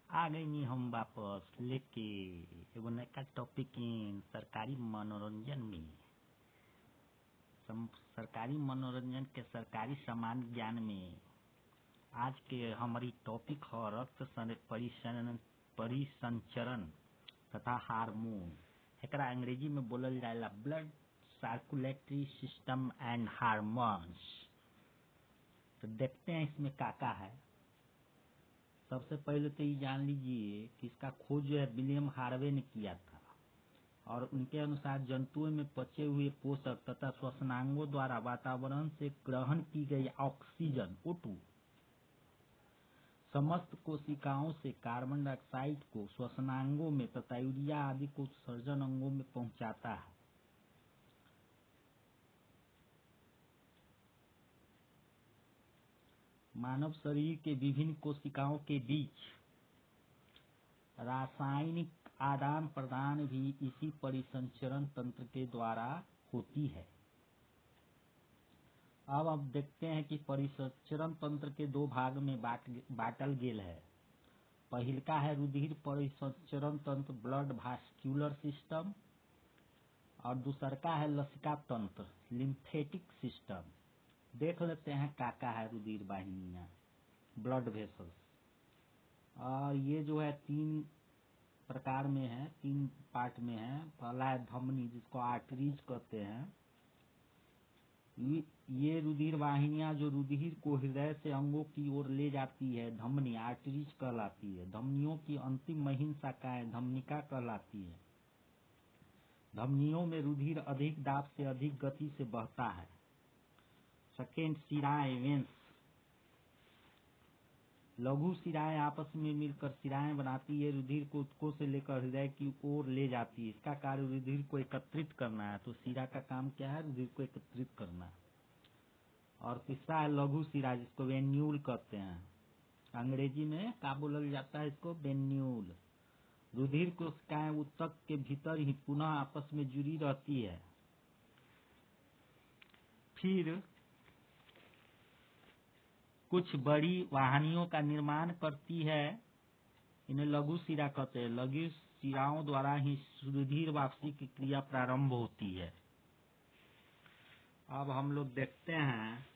आ गई नी हम वापस लेके एगो नया टॉपिक इन सरकारी मनोरंजन में सरकारी मनोरंजन के सरकारी सामान्य ज्ञान में आज के हमारी टॉपिक है रक्त परिसंचरण तथा हार्मोन। एकरा अंग्रेजी में बोलल जाएला blood circulatory system and hormones. तो देखते हैं इसमें क्या है। सबसे पहले तो ये जान लीजिए कि इसका खोज जो है विलियम हार्वे ने किया था और उनके अनुसार जंतुओं में पचे हुए पोषक तथा श्वसनांगों द्वारा वातावरण से ग्रहण की गई ऑक्सीजन O2 समस्त कोशिकाओं से कार्बन डाइऑक्साइड को श्वसनांगों में तथा यूरिया आदि को उत्सर्जन अंगों में पहुंचाता है। मानव शरीर के विभिन्न कोशिकाओं के बीच रासायनिक आदान प्रदान भी इसी परिसंचरण तंत्र के द्वारा होती है। अब देखते हैं कि परिसंचरण तंत्र के दो भाग में बांटल गेल है। पहिलका है रुधिर परिसंचरण तंत्र ब्लड वास्कुलर सिस्टम और दूसरका है लसिका तंत्र लिम्फेटिक सिस्टम। देख लेते हैं क्या है रुधिर वाहिनियां ब्लड वेसल्स। और ये जो है तीन प्रकार में है, तीन पार्ट में है। पहला है धमनी जिसको आर्टरीज कहते हैं। ये रुधिर वाहिनियां जो रुधिर को हृदय से अंगों की ओर ले जाती है धमनी आर्टरीज कहलाती है। धमनियों की अंतिम महीन शाखाएं धमनिका कहलाती है। धमनियों में रुधिर अधिक दाब से अधिक गति से बहता है। सेकेंड शिराएं वेंस। लघु शिराएं आपस में मिलकर शिराएं बनाती है। रुधिर को ऊतकों से लेकर हृदय की ओर ले जाती है। इसका कार्य रुधिर को एकत्रित करना है। तो शिरा का काम क्या है? रुधिर को एकत्रित करना। और तीसरा है लघु शिरा जिसको वेन्यूल कहते हैं। अंग्रेजी में क्या बोला जाता है इसको? वेन्यूल। रुधिर कोशिकाएं ऊतक के भीतर ही पुनः आपस में जुड़ी रहती है। फिर कुछ बड़ी वाहिनियों का निर्माण करती है। इन्हें लघु शिरा कहते हैं। लघु शिराओं द्वारा ही रुधिर वापसी की क्रिया प्रारंभ होती है। अब हम लोग देखते हैं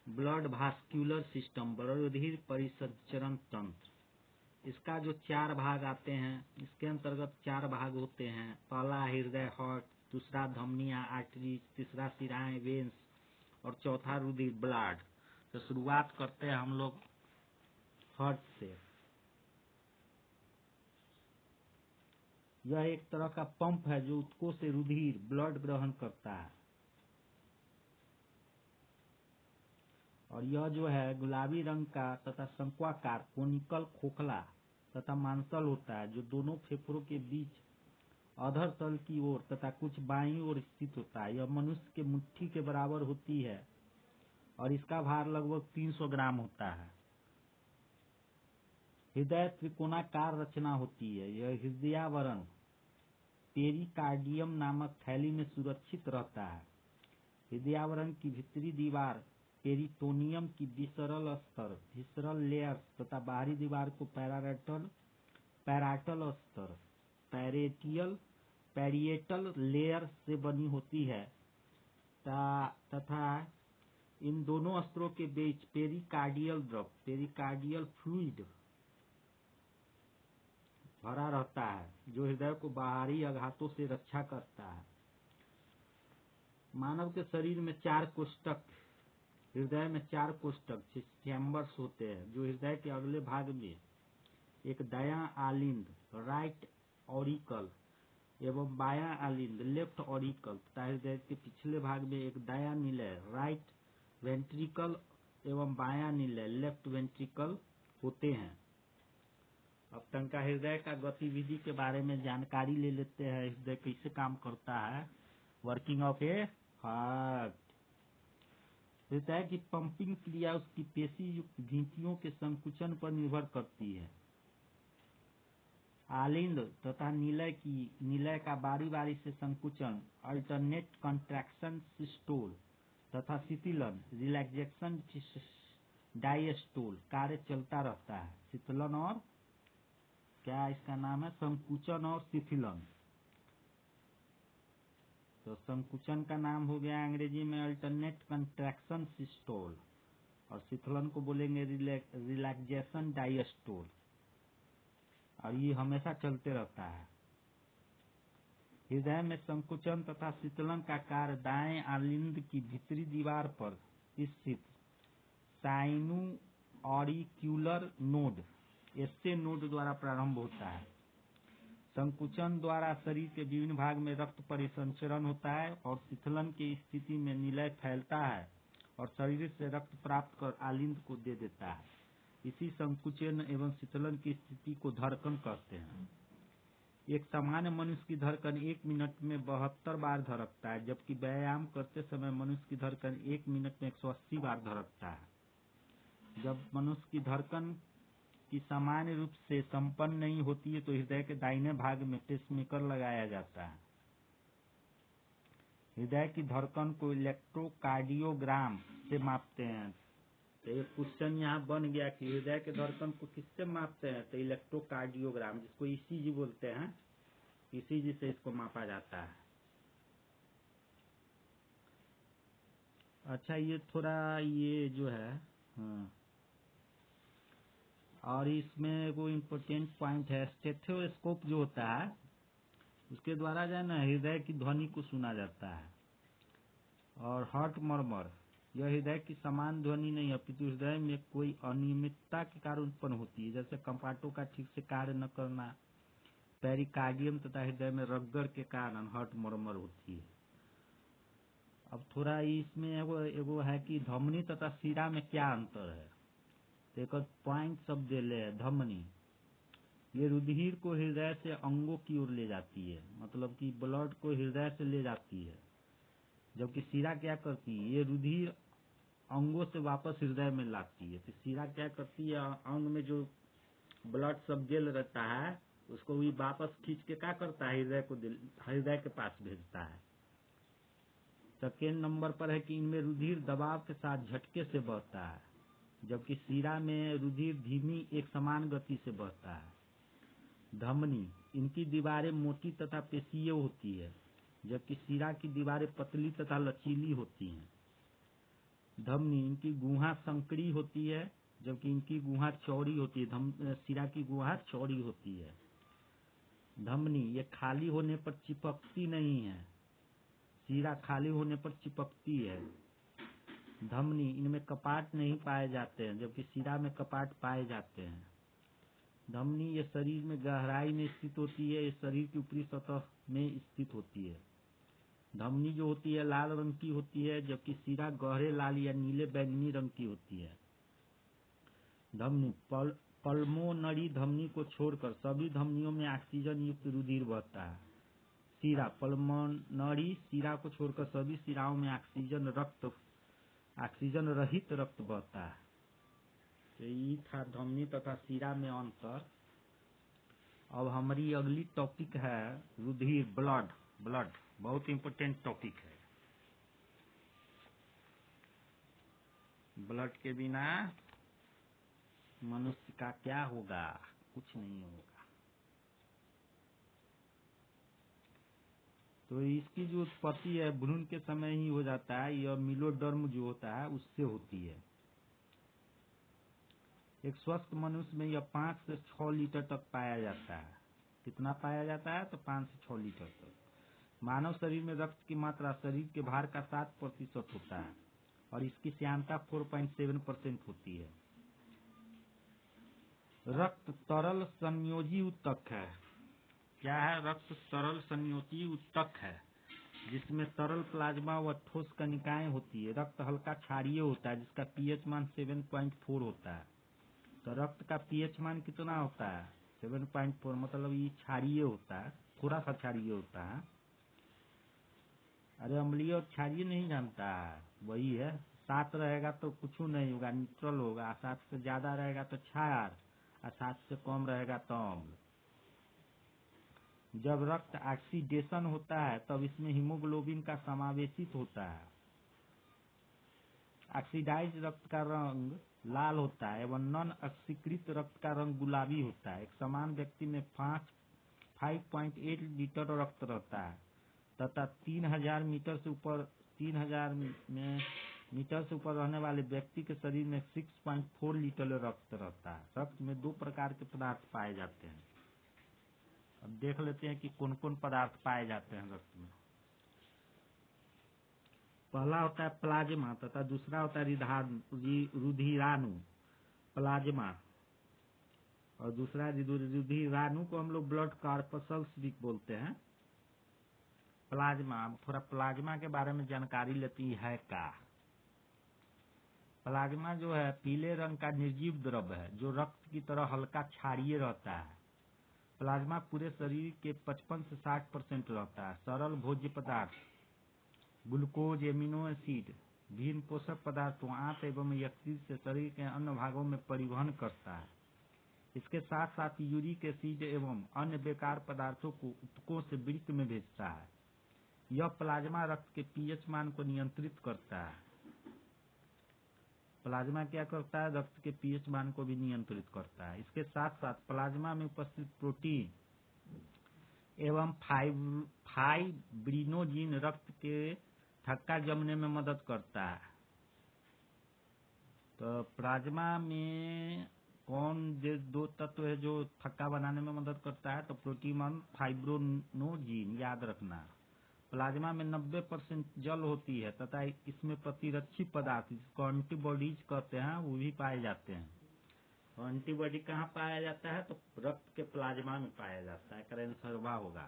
ब्लड वास्कुलर सिस्टम रुधिर परिसंचरण तंत्र। इसका जो चार भाग आते हैं, इसके अंतर्गत चार भाग होते हैं। पहला हृदय हार्ट, दूसरा धमनियां आर्टरीज, तीसरा शिराएं वेन्स और चौथा रुधिर ब्लड। तो शुरुआत करते हैं हम लोग हार्ट से। यह एक तरह का पंप है जो ऊतकों से रुधिर ब्लड ग्रहण करता है। और यह जो है गुलाबी रंग का तथा शंक्वाकार कोनिकल खोखला तथा मांसल होता है जो दोनों फेफड़ों के बीच अधर तल की ओर तथा कुछ बाईं ओर स्थित होता है। यह मनुष्य के मुट्ठी के बराबर होती है और इसका भार लगभग 300 ग्राम होता है। हृदय त्रिकोणाकार रचना होती है। यह हृदयावरण पेरिकार्डियम नामक थैली में सुरक्षित रहता है। हृदयावरण की भीतरी दीवार पेरिटोनियम की विसरल लेयर्स तथा बाहरी दीवार को पैराटल स्तर पैरिएटल लेयर से बनी होती है तथा इन दोनों स्तरों के बीच पेरिकार्डियल द्रव पेरिकार्डियल फ्लूइड भरा रहता है जो हृदय को बाहरी आघातों से रक्षा करता है। मानव के शरीर में हृदय में चार कोष्ठक चैम्बर्स होते हैं जो हृदय के अगले भाग में एक दायां आलिंद राइट ऑरिकल एवं बायां आलिंद लेफ्ट ऑरिकल तथा हृदय के पिछले भाग में एक दायां निलय राइट वेंट्रिकल एवं बायां निलय लेफ्ट वेंट्रिकल होते हैं। अब तनका हृदय का गतिविधि के बारे में जानकारी ले लेते हैं। हृदय कैसे काम करता है, वर्किंग ऑफ ए हार्ट। हृदय की पंपिंग क्रिया उसकी पेशी युक्त भित्तियों के संकुचन पर निर्भर करती है। आलिंद तथा निलय का बारी बारी से संकुचन अल्टरनेट कंट्रैक्शन सिस्टोल तथा शिथिलन रिलैक्सेशन डायस्टोल कार्य चलता रहता है। शीतलन और क्या इसका नाम है, संकुचन और शिथिलन। तो संकुचन का नाम हो गया अंग्रेजी में अल्टरनेट कंट्रैक्शन सिस्टोल और शिथिलन को बोलेंगे रिलैक्सेशन डायस्टोल, और ये हमेशा चलते रहता है। हृदय में संकुचन तथा शीतलन का कार्य दाएं आलिंद की भीतरी दीवार पर स्थित साइनोऑरिक्यूलर नोड एस्टे नोड द्वारा प्रारंभ होता है। संकुचन द्वारा शरीर के विभिन्न भाग में रक्त परिसंचरण होता है और शीतलन की स्थिति में निलय फैलता है और शरीर से रक्त प्राप्त कर आलिंद को दे देता है। इसी संकुचन एवं शीतलन की स्थिति को धड़कन कहते हैं। एक सामान्य मनुष्य की धड़कन 1 मिनट में 72 बार धड़कता है, जबकि व्यायाम करते समय मनुष्य की धड़कन 1 मिनट में 180 बार धड़कता है। जब मनुष्य की धड़कन की सामान्य रूप से संपन्न नहीं होती है तो हृदय के दाहिने भाग में पेसमेकर लगाया जाता है। हृदय की धड़कन को इलेक्ट्रोकार्डियोग्राम से मापते हैं। तो एक क्वेश्चन यहाँ बन गया कि हृदय के धड़कन को किससे मापते हैं, तो इलेक्ट्रोकार्डियोग्राम, जिसको ईसीजी बोलते हैं, ईसीजी से इसको मापा जाता है। अच्छा, ये थोड़ा ये जो है और इसमें वो इम्पोर्टेंट पॉइंट है, स्टेथोस्कोप जो होता है उसके द्वारा जो है ना हृदय की ध्वनि को सुना जाता है। और हार्ट मर्मर, यह हृदय की समान ध्वनि नहीं है अपितु हृदय में कोई अनियमितता के कारण उत्पन्न होती है, जैसे कंपार्टों का ठीक से कार्य न करना, पेरिकार्डियम तथा हृदय में रगड़ के कारण हार्ट मर्मर होती है। अब थोड़ा इसमें एगो है कि धमनी तथा शिरा में क्या अंतर है। तो एक पॉइंट सब दे ले, धमनी ये रुधिर को हृदय से अंगों की ओर ले जाती है, मतलब कि ब्लड को हृदय से ले जाती है, जबकि शिरा क्या करती है, ये रुधिर अंगों से वापस हृदय में लाती है। तो शिरा क्या करती है, अंग में जो ब्लड सब गेल रहता है उसको भी वापस खींच के क्या करता है, हृदय के पास भेजता है। सेकेंड नंबर पर है कि इनमें रुधिर दबाव के साथ झटके से बहता है, जबकि शिरा में रुधिर धीमी एक समान गति से बहता है। धमनी, इनकी दीवारें मोटी तथा पेशीय होती है, जबकि शिरा की दीवारें पतली तथा लचीली होती हैं। धमनी, इनकी गुहा संकरी होती है, जबकि इनकी गुहा चौड़ी होती है। शिरा की गुहा चौड़ी होती है। धमनी, ये खाली होने पर चिपकती नहीं है, शिरा खाली होने पर चिपकती है। धमनी, इनमें कपाट नहीं पाए जाते हैं, जबकि शिरा में कपाट पाए जाते हैं। धमनी, ये शरीर में गहराई में स्थित होती है, ये शरीर की ऊपरी सतह में स्थित होती है। धमनी जो होती है लाल रंग की होती है, जबकि शिरा गहरे लाल या नीले बैंगनी रंग की होती है। धमनी, पल्मोनरी धमनी को छोड़कर सभी धमनियों में ऑक्सीजन युक्त रुधिर बहता है। शिरा, पल्मोनरी शिरा को छोड़कर सभी शिराओं में ऑक्सीजन रहित रक्त बहता है। तो ये था धमनी तथा शिरा में अंतर। अब हमारी अगली टॉपिक है रुधिर, ब्लड बहुत इम्पोर्टेंट टॉपिक है। ब्लड के बिना मनुष्य का क्या होगा, कुछ नहीं होगा। तो इसकी जो उत्पत्ति है भ्रूण के समय ही हो जाता है। यह मिलोडर्म जो होता है उससे होती है। एक स्वस्थ मनुष्य में यह 5 से 6 लीटर तक पाया जाता है। कितना पाया जाता है, तो 5 से 6 लीटर तक। मानव शरीर में रक्त की मात्रा शरीर के भार का 7% होता है और इसकी श्यानता 4.7% होती है। रक्त तरल संयोजी ऊतक है। क्या है, रक्त तरल संयोजी ऊतक है, जिसमें तरल प्लाज्मा व ठोस कणिकाएं होती है। रक्त हल्का क्षारीय होता है, जिसका पीएच मान 7.4 होता है। तो रक्त का पीएच मान कितना होता है, 7.4, मतलब ये क्षारीय होता है, थोड़ा सा क्षारीय होता है। अरे अम्लीय और क्षारीय नहीं जानता है, वही है। 7 रहेगा तो कुछ नहीं होगा, न्यूट्रल होगा। 7 से ज्यादा रहेगा तो क्षार, और 7 से कम रहेगा तो अम्ल। जब रक्त ऑक्सीडेशन होता है तब इसमें हीमोग्लोबिन का समावेशित होता है। ऑक्सीडाइज रक्त का रंग लाल होता है एवं नॉन ऑक्सीकृत रक्त का रंग गुलाबी होता है। एक समान व्यक्ति में 5.8 लीटर रक्त रहता है तथा 3000 मीटर से ऊपर रहने वाले व्यक्ति के शरीर में 6.4 लीटर रक्त रहता है। रक्त में 2 प्रकार के पदार्थ पाए जाते हैं। अब देख लेते हैं कि कौन कौन पदार्थ पाए जाते हैं रक्त में। पहला होता है प्लाज्मा तथा दूसरा होता है रुधिराणु। प्लाज्मा और दूसरा रुधिराणु को हम लोग ब्लड कॉर्पसल्स भी बोलते हैं। प्लाज्मा, थोड़ा प्लाज्मा के बारे में जानकारी लेती है का। प्लाज्मा जो है पीले रंग का निर्जीव द्रव्य है जो रक्त की तरह हल्का क्षारीय रहता है। प्लाज्मा पूरे शरीर के 55 से 60% रहता है। सरल भोज्य पदार्थ, ग्लूकोज, एमिनो एसिड, विभिन्न पोषक पदार्थों, आंत एवं यकृत से शरीर के अन्य भागों में परिवहन करता है। इसके साथ साथ यूरिक एसिड एवं अन्य बेकार पदार्थों को ऊतकों से वृक्क में भेजता है। यह प्लाज्मा रक्त के पीएच मान को नियंत्रित करता है। प्लाज्मा क्या करता है? रक्त के पीएच मान को भी नियंत्रित करता है। इसके साथ साथ प्लाज्मा में उपस्थित प्रोटीन एवं फाइब्रिनोजिन रक्त के थक्का जमने में मदद करता है। तो प्लाज्मा में कौन 2 तत्व है जो थक्का बनाने में मदद करता है? तो प्रोटीन और फाइब्रिनोजिन, याद रखना। प्लाज्मा में 90% जल होती है तथा इसमें प्रतिरक्षी पदार्थ जिसको एंटीबॉडीज कहते हैं वो भी पाए जाते हैं। और एंटीबॉडी कहाँ पाया जाता है? तो रक्त के प्लाज्मा में पाया जाता है। करेंट सर्वा होगा।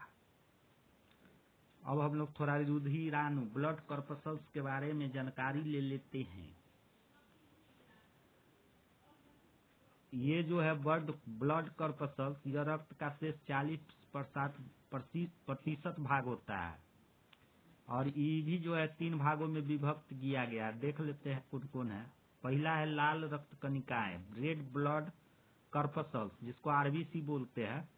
अब हम लोग थोड़ा रुधिराणु, ब्लड कॉर्पसल्स के बारे में जानकारी ले लेते हैं। ये जो है ब्लड कॉर्पसल्स, यह रक्त का शेष 40% भाग होता है और ये भी जो है 3 भागों में विभक्त किया गया। देख लेते हैं कौन कौन है। पहला है लाल रक्त कणिकाएं, रेड ब्लड कॉर्पसल्स, जिसको आरबीसी बोलते हैं।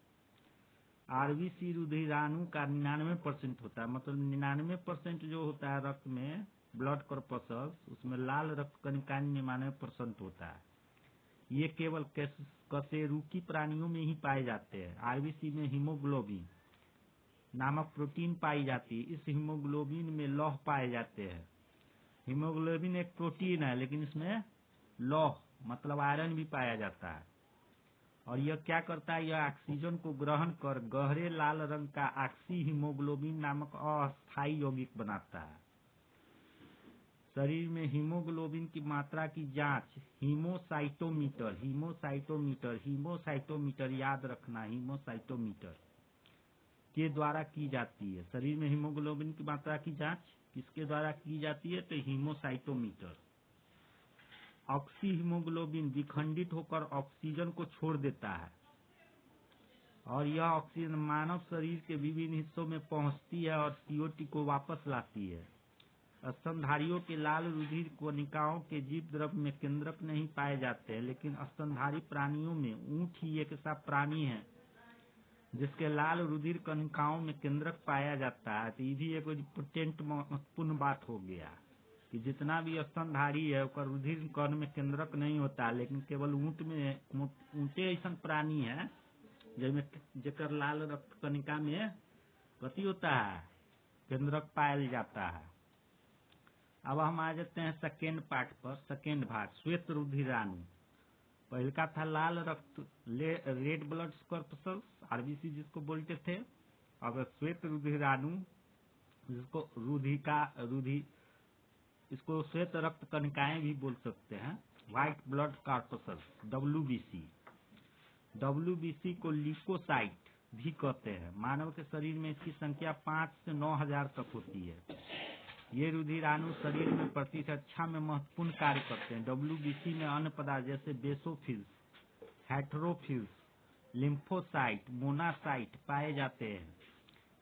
आरबीसी रुधिराणु का 99% होता है। मतलब 99% जो होता है रक्त में ब्लड कॉर्पसल्स, उसमें लाल रक्त कणिकाएं 99% होता है। ये केवल कशेरुकी प्राणियों में ही पाए जाते हैं। आरबीसी में हीमोग्लोबिन नामक प्रोटीन पाई जाती है। इस हीमोग्लोबिन में लौह पाए जाते हैं। हीमोग्लोबिन एक प्रोटीन है लेकिन इसमें लौह मतलब आयरन भी पाया जाता है। और यह क्या करता है? यह ऑक्सीजन को ग्रहण कर गहरे लाल रंग का ऑक्सी हीमोग्लोबिन नामक अस्थायी यौगिक बनाता है। शरीर में हीमोग्लोबिन की मात्रा की जांच हीमोसाइटोमीटर, याद रखना, हीमोसाइटोमीटर के द्वारा की जाती है। शरीर में हीमोग्लोबिन की मात्रा की जांच किसके द्वारा की जाती है? तो हीमोसाइटोमीटर। ऑक्सी हीमोग्लोबिन विखंडित होकर ऑक्सीजन को छोड़ देता है और यह ऑक्सीजन मानव शरीर के विभिन्न हिस्सों में पहुंचती है और सीओटी को वापस लाती है। स्तनधारियों के लाल रुधिर कणिकाओं के जीव द्रव्य में केंद्रक नहीं पाए जाते हैं, लेकिन स्तनधारी प्राणियों में ऊंट ही एक ऐसा प्राणी है जिसके लाल रुधिर कणिकाओं में केंद्रक पाया जाता है। तो ये भी एक इम्पोर्टेंट महत्वपूर्ण बात हो गया कि जितना भी स्तनधारी है उसका रुधिर कण में केंद्रक नहीं होता, लेकिन केवल ऊंटे ऐसा प्राणी है जेकर लाल रक्त कणिका में कथी होता है? केंद्रक पाया जाता है। अब हम आ जाते हैं सेकेंड पार्ट पर, सेकेंड भाग, श्वेत रुधिराणु। पहले का था लाल रक्त, रेड ब्लड कॉर्पसल्स, आरबीसी जिसको बोलते थे। अब श्वेत रुधिराणु जिसको इसको श्वेत रक्त कणिकाएं भी बोल सकते हैं, व्हाइट ब्लड कॉर्पसल्स, डब्ल्यूबीसी को ल्यूकोसाइट भी कहते हैं। मानव के शरीर में इसकी संख्या 5 से 9,000 तक होती है। ये रुधिराणु शरीर में प्रतिरक्षा में महत्वपूर्ण कार्य करते हैं। डब्ल्यूबीसी में अन्य पदार्थ जैसे बेसोफिल्स, हेटरोफिल्स, लिम्फोसाइट, मोनासाइट पाए जाते हैं।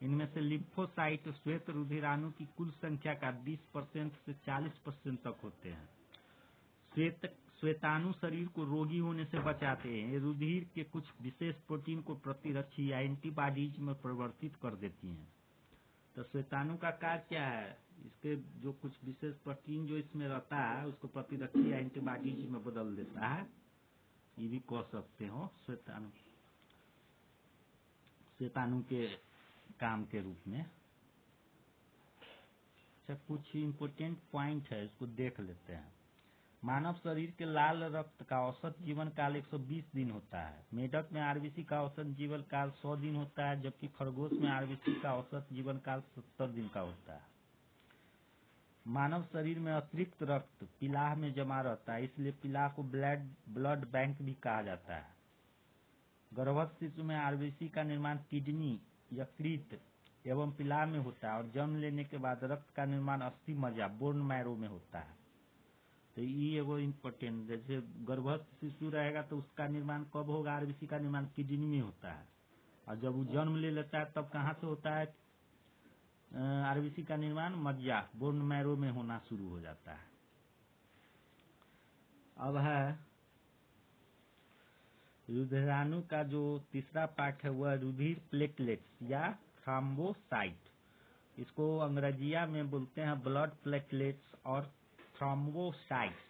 इनमें से लिम्फोसाइट श्वेत रुधिराणु की कुल संख्या का 20% से 40% तक होते हैं। श्वेताणु शरीर को रोगी होने से बचाते हैं। ये रुधिर के कुछ विशेष प्रोटीन को प्रतिरक्षी या एंटीबॉडीज में परिवर्तित कर देती हैं। तो श्वेताणु का कार्य क्या है? इसके जो कुछ विशेष प्रोटीन जो इसमें रहता है उसको प्रतिरक्षी एंटीबॉडीज में बदल देता है, ये भी कह सकते हो श्वेताणु के काम के रूप में। अच्छा, कुछ इम्पोर्टेंट पॉइंट है, इसको देख लेते हैं। मानव शरीर के लाल रक्त का औसत जीवन काल 120 दिन होता है। मेढक में आरबीसी का औसत जीवन काल 100 दिन होता है, जबकि खरगोश में आरबीसी का औसत जीवन काल 70 दिन का होता है। मानव शरीर में अतिरिक्त रक्त पिलाह में जमा रहता है, इसलिए पिलाह को ब्लड बैंक भी कहा जाता है। गर्भस्थ शिशु में आरबीसी का निर्माण किडनी, यकृत एवं पिलाह में होता है और जन्म लेने के बाद रक्त का निर्माण अस्थि मज्जा, बोन मैरो में होता है। तो ये वो इम्पोर्टेंट, जैसे गर्भस्थ शिशु रहेगा तो उसका निर्माण कब होगा? आरबीसी का निर्माण किडनी में होता है, और जब वो जन्म ले लेता है तब कहाँ से होता है? आरबीसी का निर्माण मज्जा, बोन मैरो में होना शुरू हो जाता है। अब है रुधिराणु का जो तीसरा पार्ट है वह रुधिर प्लेटलेट्स या थ्रोम्बोसाइट। इसको अंग्रेजिया में बोलते हैं ब्लड प्लेटलेट्स और थ्रोम्बोसाइट्स।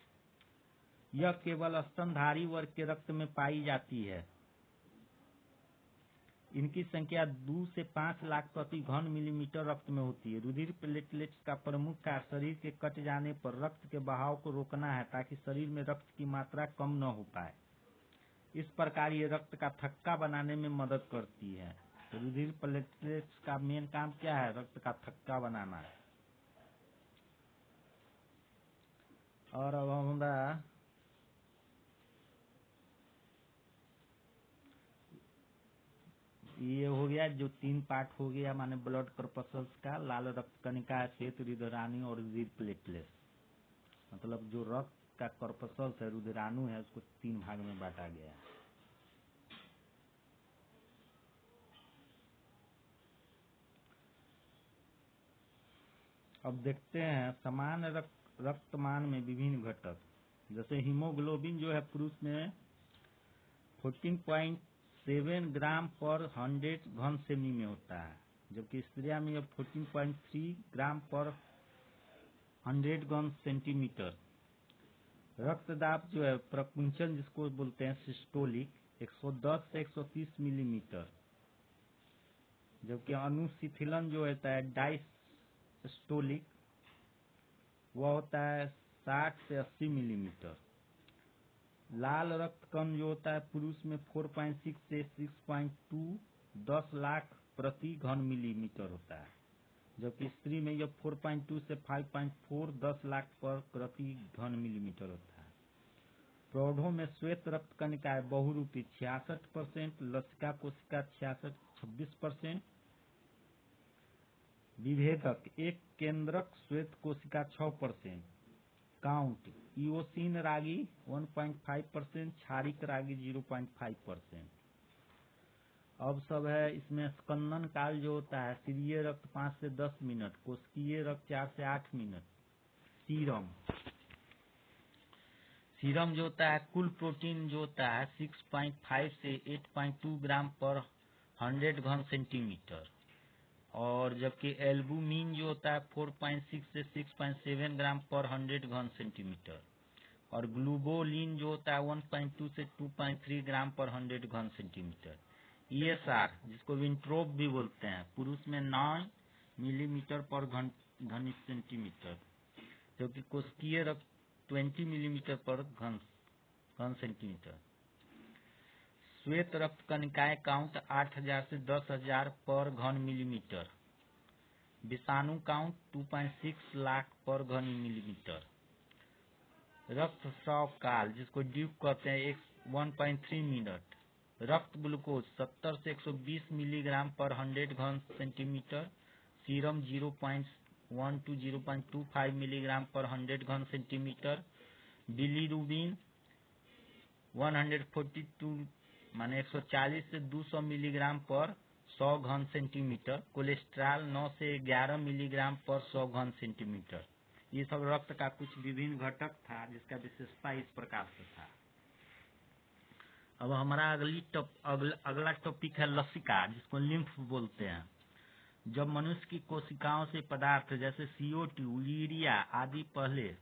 यह केवल स्तनधारी वर्ग के रक्त में पाई जाती है। इनकी संख्या 2 से 5 लाख प्रति घन मिलीमीटर रक्त में होती है। रुधिर प्लेटलेट्स का प्रमुख कार्य शरीर के कट जाने पर रक्त के बहाव को रोकना है, ताकि शरीर में रक्त की मात्रा कम न हो पाए। इस प्रकार ये रक्त का थक्का बनाने में मदद करती है। तो रुधिर प्लेटलेट्स का मेन काम क्या है? रक्त का थक्का बनाना है। और अब हमारा ये हो गया, जो 3 पार्ट हो गया, माने ब्लड कर्पसल्स का, लाल रक्त कणिका, श्वेत रुधिराणु और रुधिर प्लेटलेट्स। मतलब जो रक्त का कर्पसल्स है, रुधिराणु है, उसको 3 भाग में बांटा गया है। अब देखते हैं समान रक्तमान में विभिन्न घटक। जैसे हीमोग्लोबिन जो है पुरुष में 14.7 ग्राम पर 100 घन सेमी में होता है, जबकि स्त्रियों में यह 14.3 ग्राम पर 100 घन सेंटीमीटर। रक्तदाब जो है प्रकुंचन जिसको बोलते हैं सिस्टोलिक, 110 से 130 मिलीमीटर, जबकि अनुशिथिलन जो होता है डायस्टोलिक, वह होता है 60 से 80 मिलीमीटर। लाल रक्त कण जो होता है पुरुष में 4.6 से 6.2 10 लाख प्रति घन मिलीमीटर होता है, जबकि स्त्री में यह 4.2 से 5.4 10 लाख पर प्रति घन मिलीमीटर होता है। प्रौढ़ों में श्वेत रक्त कणिकाएं बहुरूपी 66%, लसिका कोशिका 26%, विभेदक एक केंद्रक श्वेत कोशिका 6%, काउंट इओसिन रागी 1.5%, क्षारिक रागी 0.5%। अब सब है इसमें स्कंदन काल जो होता है, सीरिय रक्त 5 से 10 मिनट, कोशिकीय रक्त 4 से 8 मिनट। सीरम जो होता है, कुल प्रोटीन जो होता है 6.5 से 8.2 ग्राम पर 100 घन सेंटीमीटर, और जबकि एल्बुमिन जो होता है 4.6 से 6.7 ग्राम पर 100 घन सेंटीमीटर, और ग्लूबोलिन जो होता है 1.2 से 2.3 ग्राम पर 100 घन सेंटीमीटर। ESR जिसको विंट्रोप भी बोलते हैं, पुरुष में 9 मिलीमीटर पर घन सेंटीमीटर, जबकि कोशिकीय रक्त 20 मिलीमीटर पर घन सेंटीमीटर। श्वेत रक्त कणिकाएं काउंट 8000 से 10000 पर घन मिलीमीटर। विषाणु काउंट 2.6 लाख पर घन मिलीमीटर। रक्त स्राव काल जिसको ड्यूक कहते हैं 1.3 मिनट। रक्त ग्लूकोज 70 से 120 मिलीग्राम पर 100 घन सेंटीमीटर। सीरम 0.1 to 0.25 मिलीग्राम पर 100 घन सेंटीमीटर। बिलीरुबिन 142 माने 140 से 200 मिलीग्राम पर 100 घन सेंटीमीटर। कोलेस्ट्रॉल 9 से 11 मिलीग्राम पर 100 घन सेंटीमीटर। ये सब रक्त का कुछ विभिन्न घटक था जिसका विशेषता इस प्रकार से था। अब हमारा अगला टॉपिक है लसिका, जिसको लिम्फ बोलते हैं। जब मनुष्य की कोशिकाओं से पदार्थ जैसे CO2, यूरिया आदि पहले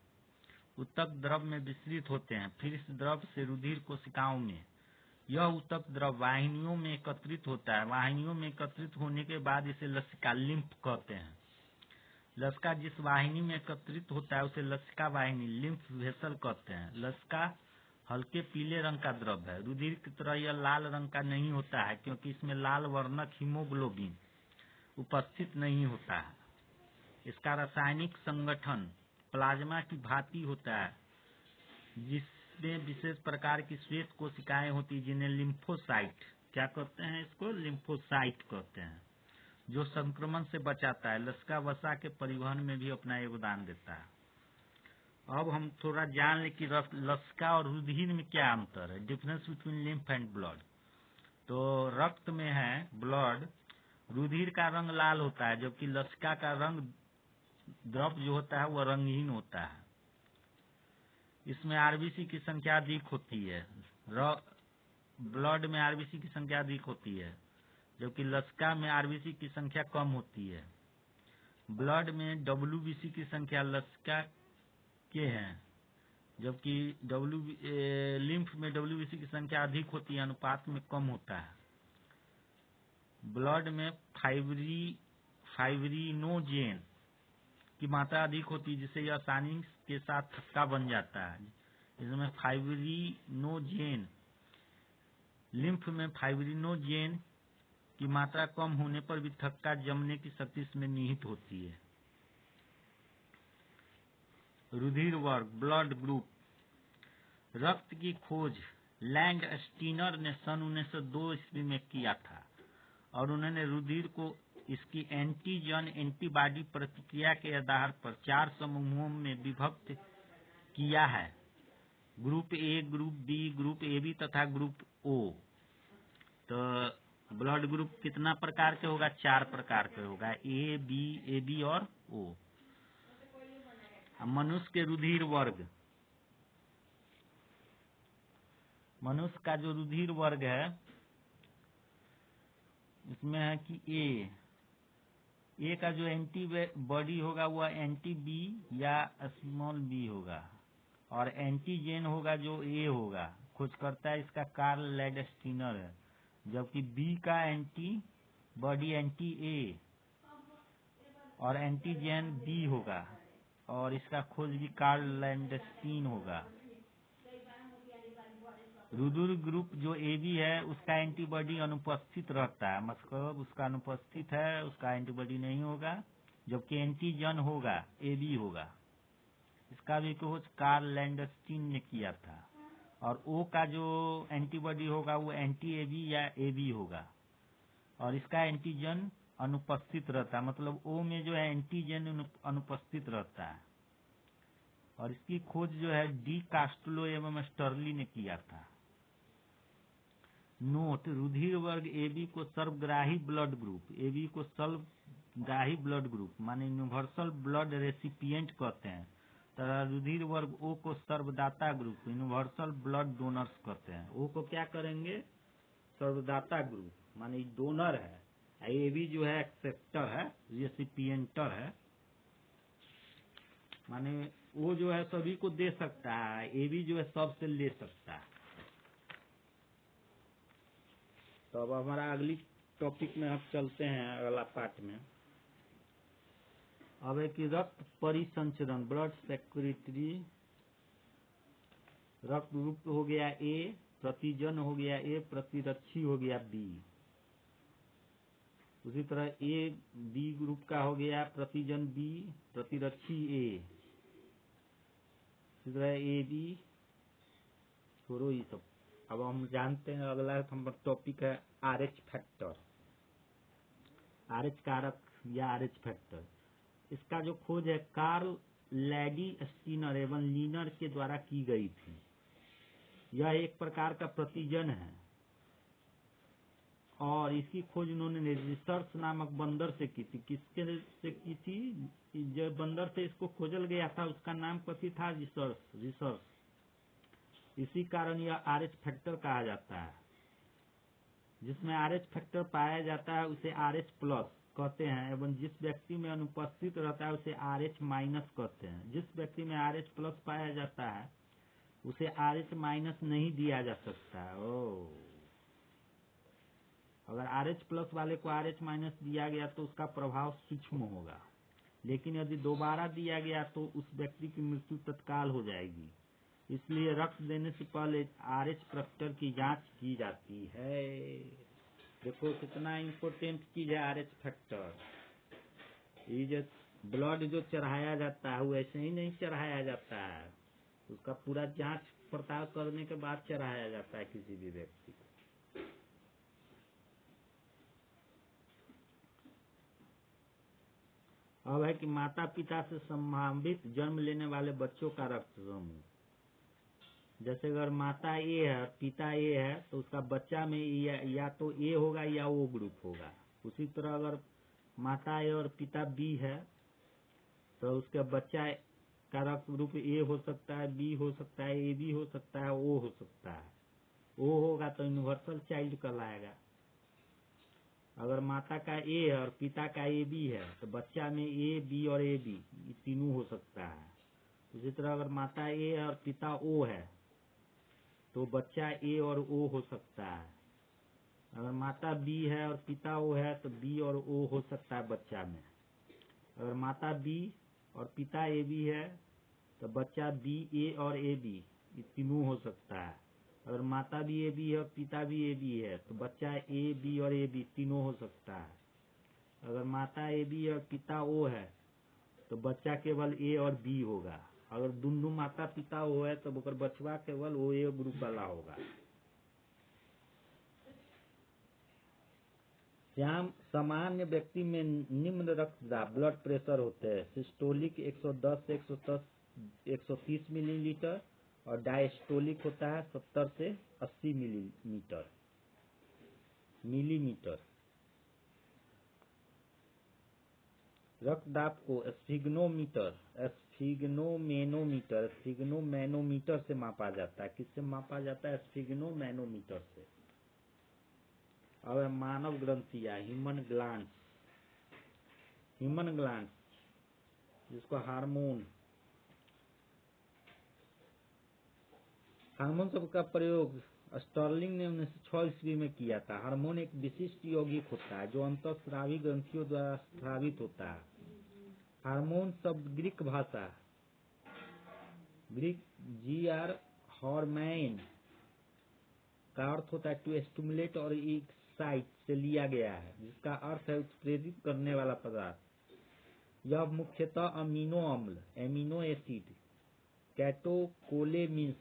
ऊतक द्रव में विस्तृत होते हैं, फिर इस द्रव से रुधिर कोशिकाओं में, यह ऊतक द्रव वाहिनियों में एकत्रित होता है। वाहिनियों में एकत्रित होने के बाद इसे लसिका लिम्फ कहते हैं। लसिका जिस वाहिनी में एकत्रित होता है उसे लसिका वाहिनी लिम्फ वेसल कहते हैं। लसिका हल्के पीले रंग का द्रव है। रुधिर की तरह यह लाल रंग का नहीं होता है क्योंकि इसमें लाल वर्णक हीमोग्लोबिन उपस्थित नहीं होता है। इसका रासायनिक संगठन प्लाज्मा की भांति होता है, जिसमें विशेष प्रकार की श्वेत कोशिकाएं होती हैं जिन्हें लिम्फोसाइट क्या कहते हैं, इसको लिम्फोसाइट कहते हैं, जो संक्रमण से बचाता है। लसिका वसा के परिवहन में भी अपना योगदान देता है। अब हम थोड़ा जान लें कि लसिका और रुधिर में क्या अंतर है, difference between lymph and blood. तो रक्त में है ब्लड, रुधिर का रंग लाल होता है जबकि लसिका का रंग द्रव जो होता है वह रंगहीन होता है। इसमें आरबीसी की संख्या अधिक होती है। ब्लड में आरबीसी की संख्या अधिक होती है जबकि लसिका में आरबीसी की संख्या कम होती है। ब्लड में डब्ल्यूबीसी की संख्या लसिका के हैं जबकि लिम्फ में डब्ल्यूबीसी की संख्या अधिक होती है, अनुपात में कम होता है। ब्लड में फाइब्रिनोजेन की मात्रा अधिक होती है जिससे यह आसानी के साथ थक्का बन जाता है। इसमें फाइब्रिनोजेन, लिम्फ में फाइब्रिनोजेन की मात्रा कम होने पर भी थक्का जमने की शक्ति इसमें निहित होती है। रुधिर वर्ग, ब्लड ग्रुप। रक्त की खोज लैंग स्टीनर ने सन 1902 ईस्वी में किया था और उन्होंने रुधिर को इसकी एंटीजन एंटीबॉडी प्रतिक्रिया के आधार पर 4 समूहों में विभक्त किया है, group A, group B, group AB तथा ग्रुप O। तो ब्लड ग्रुप कितना प्रकार के होगा, 4 प्रकार के होगा, A, B, AB और O। मनुष्य के रुधिर वर्ग, मनुष्य का जो रुधिर वर्ग है इसमें है कि ए का जो एंटीबॉडी होगा वह एंटी बी या स्मॉल बी होगा और एंटीजेन होगा जो ए होगा, खोज करता है इसका कार्ल लैंडस्टीनर है। जबकि बी का एंटीबॉडी एंटी ए और एंटीजेन बी होगा और इसका खोज भी कार्ल लैंडस्टीन होगा। रुधिर ग्रुप जो AB है उसका एंटीबॉडी अनुपस्थित रहता है, मतलब उसका अनुपस्थित है, उसका एंटीबॉडी नहीं होगा, जबकि एंटीजन होगा, AB होगा। इसका भी खोज कार्ल लैंडस्टीन ने किया था। और O का जो एंटीबॉडी होगा वो एंटी AB या AB होगा और इसका एंटीजन अनुपस्थित रहता है, मतलब O में जो है एंटीजन अनुपस्थित रहता है। और इसकी खोज जो है डी कास्टलो एवं स्टर्ली ने किया था। नोट, रुधिर वर्ग AB को सर्वग्राही ब्लड ग्रुप, AB को सर्वग्राही ब्लड ग्रुप माने यूनिवर्सल ब्लड रेसिपिएंट कहते हैं, तथा रुधिर वर्ग O को सर्वदाता ग्रुप, यूनिवर्सल ब्लड डोनर्स कहते हैं। O को क्या करेंगे, सर्वदाता ग्रुप माने डोनर है, AB जो है एक्सेप्टर है, रेसिपिएंटर है, माने वो जो है सभी को दे सकता है, AB जो है सबसे ले सकता है। तो अब हमारा अगली टॉपिक में हम चलते हैं, अगला पार्ट में। अब है कि रक्त परिसंचरण, ब्लड सेक्रेटरी। रक्त ग्रुप हो गया A, प्रतिजन हो गया A, प्रतिरक्षी हो गया B। उसी तरह B ग्रुप का हो गया प्रतिजन B, प्रतिरक्षी A। इसी तरह AB, छोड़ो ये सब। अब हम जानते हैं अगला हमारा टॉपिक है RH फैक्टर, RH कारक या RH फैक्टर। इसका जो खोज है कार्ल लैंडस्टीनर एवं लीनर के द्वारा की गई थी। यह एक प्रकार का प्रतिजन है और इसकी खोज उन्होंने रिसर्च नामक बंदर से की थी। किसके से की थी, जो बंदर से इसको खोजल गया था उसका नाम कथी था, रिसर्च। इसी कारण यह RH फैक्टर कहा जाता है। जिसमें RH फैक्टर पाया जाता है उसे RH प्लस कहते हैं एवं जिस व्यक्ति में अनुपस्थित रहता है उसे RH माइनस कहते हैं। जिस व्यक्ति में RH प्लस पाया जाता है उसे RH माइनस नहीं दिया जा सकता। अगर RH प्लस वाले को RH माइनस दिया गया तो उसका प्रभाव सूक्ष्म होगा, लेकिन यदि दोबारा दिया गया तो उस व्यक्ति की मृत्यु तत्काल हो जाएगी। इसलिए रक्त देने से पहले RH फैक्टर की जांच की जाती है। देखो कितना इम्पोर्टेंट चीज है RH फैक्टर। ये जो ब्लड जो चढ़ाया जाता है वो ऐसे ही नहीं चढ़ाया जाता है, उसका पूरा जांच पड़ताल करने के बाद चढ़ाया जाता है किसी भी व्यक्ति को। अब है कि माता पिता से संभावित जन्म लेने वाले बच्चों का रक्त समूह। जैसे अगर माता ए है पिता ए है तो उसका बच्चा में या तो ए होगा या ओ ग्रुप होगा। उसी तरह अगर माता ए और पिता बी है तो उसका बच्चा का रक्त ग्रुप ए हो सकता है, बी हो सकता है, ए बी हो सकता है, ओ हो सकता है। ओ होगा तो यूनिवर्सल चाइल्ड कहलाएगा। अगर माता का ए है और पिता का ए बी है तो बच्चा में ए बी और ए बी तीनों हो सकता है। उसी तरह अगर माता ए है और पिता ओ है तो बच्चा ए और ओ हो सकता है। अगर माता बी है और पिता ओ है तो बी और ओ हो सकता है बच्चा में। अगर माता बी और पिता ए बी है तो बच्चा बी ए और ए बी तीनों हो सकता है। अगर माता भी ए बी है और पिता भी ए बी है तो बच्चा ए बी और ए बी तीनों हो सकता है। अगर माता ए बी और पिता ओ है तो बच्चा केवल ए और बी होगा। अगर दोनों माता पिता हो है तो बचवा केवल ओ ए ग्रुप वाला होगा। सामान्य व्यक्ति में निम्न रक्तदाब ब्लड प्रेशर होते हैं। सिस्टोलिक 110 से 130 मिलीलीटर और डायस्टोलिक होता है 70 से 80 मिलीमीटर। रक्तदाब को स्फिग्नोमैनोमीटर से मापा जाता है। किससे मापा जाता है? स्फिग्नोमैनोमीटर से। अब मानव ग्रंथियां, ह्यूमन ग्लैंड जिसको हार्मोन सब का प्रयोग स्टर्लिंग ने 1906 ईस्वी में किया था। हार्मोन एक विशिष्ट यौगिक होता है जो अंतःस्रावी ग्रंथियों द्वारा स्रावित होता है। हार्मोन शब्द ग्रीक भाषा GR हॉर्मैन का अर्थ होता है टू स्टिमुलेट और एक्साइट से लिया गया है, जिसका अर्थ है उत्प्रेरित करने वाला पदार्थ। यह मुख्यतः अमीनो अम्ल एमिनो एसिड, कैटोकोलोमिन्स,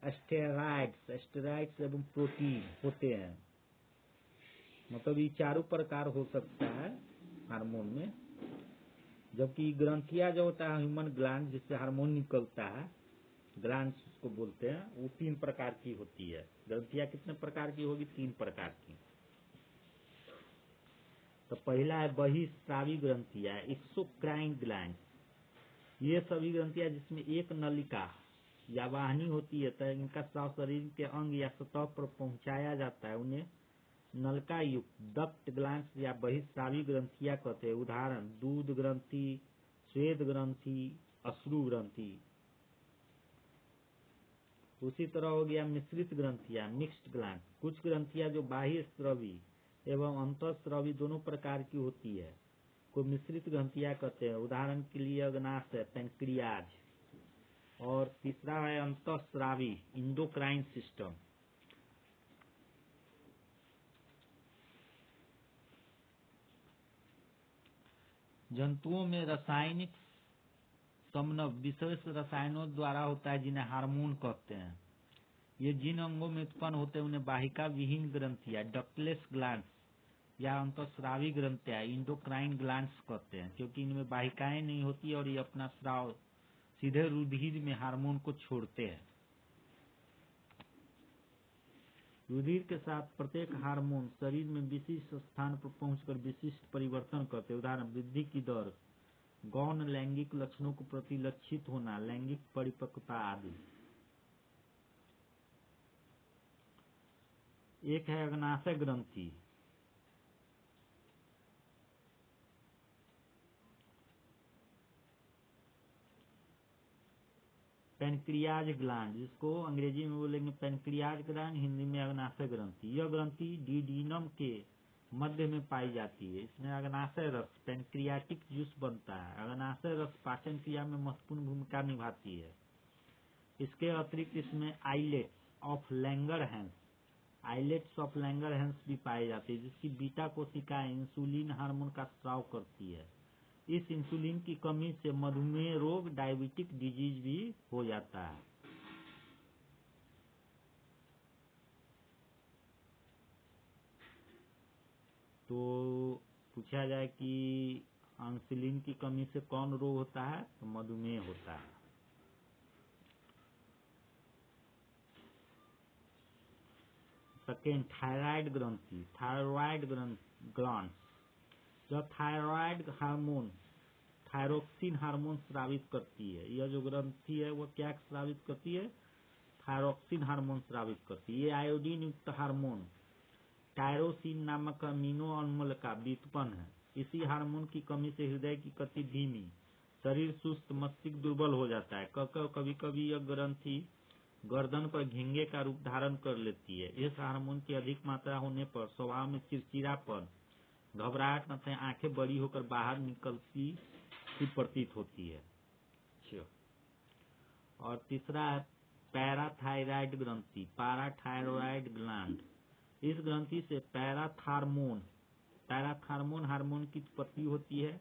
स्टेरॉइड्स एवं प्रोटीन होते हैं। मतलब ये चारों प्रकार हो सकता है हार्मोन में। जबकि ग्रंथियां जो होता है ह्यूमन ग्लैंड जिससे हार्मोन निकलता है, ग्लैंड को बोलते हैं, वो 3 प्रकार की होती है। ग्रंथियां कितने प्रकार की होगी? 3 प्रकार की। तो पहला है बहिस्रावी ग्रंथियां, एक्सोक्राइन ग्लैंड। ये सभी ग्रंथियां जिसमें एक नलिका या वाहिनी होती है तो इनका स्राव शरीर के अंग या सतह पर पहुंचाया जाता है, उन्हें नलका युक्त डक्ट ग्लैंड्स या बहिस्रावी ग्रंथियां कहते हैं। उदाहरण दूध ग्रंथि, स्वेद ग्रंथि, अश्रु ग्रंथि। उसी तरह हो गया मिश्रित ग्रंथियां, मिक्स्ड ग्लैंड। कुछ ग्रंथियां जो बाह्य स्रावी एवं अंतःस्रावी दोनों प्रकार की होती है को मिश्रित ग्रंथियां कहते हैं। उदाहरण के लिए अग्नाशय, पैंक्रियाज। और तीसरा है अंतःस्रावी, इंडोक्राइन सिस्टम। जंतुओं में रासायनिक समन्वय विशेष रसायनों द्वारा होता है जिन्हें हार्मोन कहते हैं। ये जिन अंगों में उत्पन्न होते हैं उन्हें वाहिका विहीन ग्रंथियां, डक्टलेस ग्लैंड्स या अंतःस्रावी ग्रंथियां, इंडोक्राइन ग्लैंड्स कहते हैं, क्योंकि इनमें वाहिकाएं नहीं होती और ये अपना स्राव सीधे रुधिर में हार्मोन को छोड़ते हैं। रुधिर के साथ प्रत्येक हार्मोन शरीर में विशिष्ट स्थान पर पहुंचकर विशिष्ट परिवर्तन करते हैं। उदाहरण वृद्धि की दर, गौण लैंगिक लक्षणों को प्रतिलक्षित होना, लैंगिक परिपक्वता आदि। एक है अग्नाशय ग्रंथि। पैनक्रियाज ग्लैंड, जिसको अंग्रेजी में बोलेंगे पैनक्रियाज ग्लैंड, हिंदी में अग्नाशय ग्रंथि। यह ग्रंथि डिडीनम के मध्य में पाई जाती है। इसमें अग्नाशय रस पैनक्रियाटिक जूस बनता है। अग्नाशय रस पाचन क्रिया में महत्वपूर्ण भूमिका निभाती है। इसके अतिरिक्त इसमें आइलेट्स ऑफ लैंगरहैंस भी पाए जाते हैं, जिसकी बीटा कोशिकाएं इंसुलिन हार्मोन का स्राव करती है। इस इंसुलिन की कमी से मधुमेह रोग, डायबिटिक डिजीज भी हो जाता है। तो पूछा जाए कि इंसुलिन की कमी से कौन रोग होता है, तो मधुमेह होता है। सेकेंड, थायराइड ग्रंथि, थायराइड ग्लैंड। जब थायराइड हार्मोन थायरोक्सिन हार्मोन स्रावित करती है, यह जो ग्रंथि है वो क्या स्रावित करती है, थायरोक्सिन हार्मोन स्रावित करती है। ये आयोडीन युक्त हार्मोन टायरोसिन नामक अमीनो अम्ल का व्युत्पन्न है। इसी हार्मोन की कमी से हृदय की गति धीमी, शरीर सुस्त, मस्तिष्क दुर्बल हो जाता है। कभी कभी यह ग्रंथि गर्दन पर झींगे का रूप धारण कर लेती है। इस हार्मोन की अधिक मात्रा होने पर स्वभाव में चिड़चिड़ापन, घबराहट तथा आंखें बड़ी होकर बाहर निकलती सी प्रतीत होती है। और तीसरा है पैराथायराइड ग्रंथि, पैराथायरॉयड ग्लैंड। इस ग्रंथि से पैराथार्मोन हार्मोन की उत्पत्ति होती है।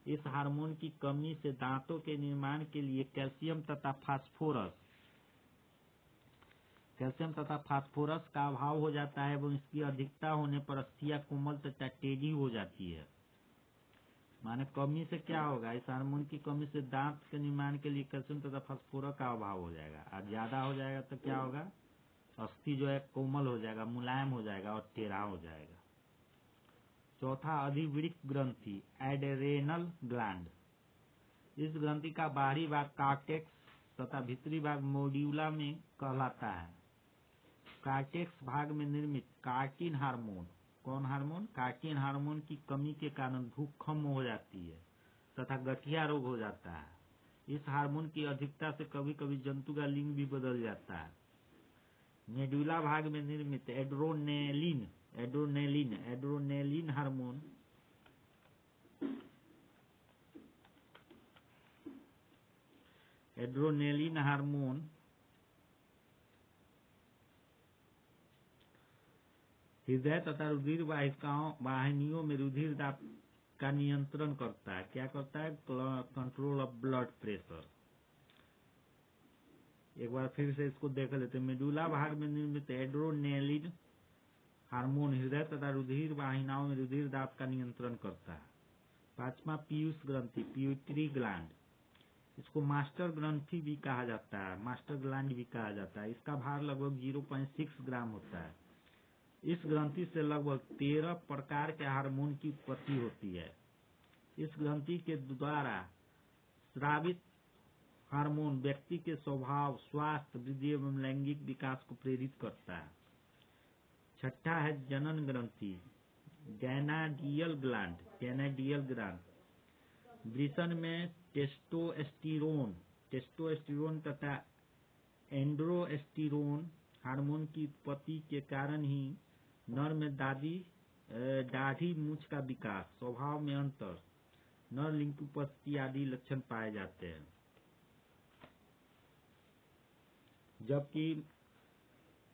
इस हार्मोन की कमी से दांतों के निर्माण के लिए कैल्शियम तथा फास्फोरस का अभाव हो जाता है एवं इसकी अधिकता होने पर अस्थियां कोमल तथा टेढ़ी हो जाती है। माने कमी से क्या होगा, इस हार्मोन की कमी से दांत के निर्माण के लिए कैल्शियम तथा फास्फोरस का अभाव हो जाएगा। और ज्यादा हो जाएगा तो क्या होगा, अस्थि जो है कोमल हो जाएगा, मुलायम हो जाएगा और टेढ़ा हो जाएगा। चौथा, अधिवृक्क ग्रंथि, एड्रेनल ग्लैंड। इस ग्रंथि का बाहरी भाग कार्टेक्स तथा भीतरी भाग मोड्यूला में कहलाता है। कार्टेक्स भाग में निर्मित कार्टिन हार्मोन, कौन हार्मोन, कार्टिन हार्मोन की कमी के कारण भूख कम हो जाती है तथा गठिया रोग हो जाता है। इस हार्मोन की अधिकता से कभी कभी जंतु का लिंग भी बदल जाता है। मेडुला भाग में निर्मित एड्रोनेलिन हार्मोन हृदय तथा रुधिर वाहिनियों में रुधिर दाब का नियंत्रण करता है। क्या करता है, कंट्रोल ऑफ ब्लड प्रेशर। एक बार फिर से इसको देख लेते हैं। मेडुला भाग में निर्मित एड्रोनेलिन हार्मोन हृदय तथा रुधिर वाहिनियों में रुधिर दाब का नियंत्रण करता है। पांचवा, पीयूष ग्रंथि, पिट्यूटरी ग्लैंड। इसको मास्टर ग्रंथि भी कहा जाता है, मास्टर ग्लैंड भी कहा जाता है। इसका भार लगभग 0.6 ग्राम होता है। इस ग्रंथि से लगभग 13 प्रकार के हार्मोन की उत्पत्ति होती है। इस ग्रंथि के द्वारा स्रावित हार्मोन व्यक्ति के स्वभाव, स्वास्थ्य, वृद्धि एवं लैंगिक विकास को प्रेरित करता है। छठा है जनन ग्रंथि, गैनाडियल ग्लैंड। वृषण में टेस्टोस्टेरोन तथा एंड्रोस्टेरोन हार्मोन की उत्पत्ति के कारण ही नर में दाढ़ी मूंछ का विकास, स्वभाव में अंतर, नर लिंग की उपस्थिति आदि लक्षण पाए जाते हैं।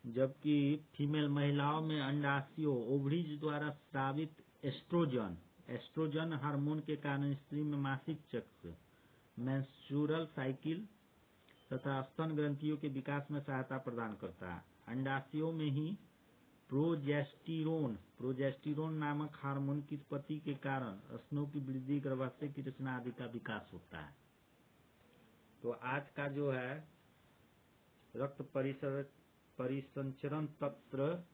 जबकि फीमेल महिलाओं में अंडाशयों ओवरीज द्वारा स्रावित एस्ट्रोजन हार्मोन के कारण स्त्री में मासिक चक्र, मेंस्ट्रुअल साइकिल तथा स्तन ग्रंथियों के विकास में सहायता प्रदान करता है। अंडाशयों में ही प्रोजेस्टेरोन नामक हार्मोन की उत्पत्ति के कारण स्तनों की वृद्धि, गर्भाशय की रचना आदि का विकास होता है। तो आज का जो है रक्त परिसंचरण तंत्र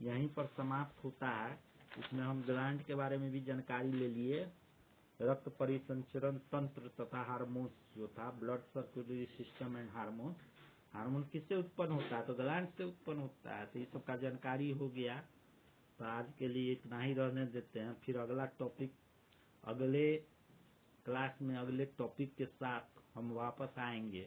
यहीं पर समाप्त होता है। इसमें हम ग्लैंड के बारे में भी जानकारी ले लिए, रक्त परिसंचरण तंत्र तथा हार्मोन्स जो था, blood circulatory system and hormone किससे उत्पन्न होता है, तो ग्लैंड से उत्पन्न होता है। तो ये सब का जानकारी हो गया। तो आज के लिए इतना ही रहने देते हैं। फिर अगला टॉपिक अगले क्लास में अगले टॉपिक के साथ हम वापस आएंगे।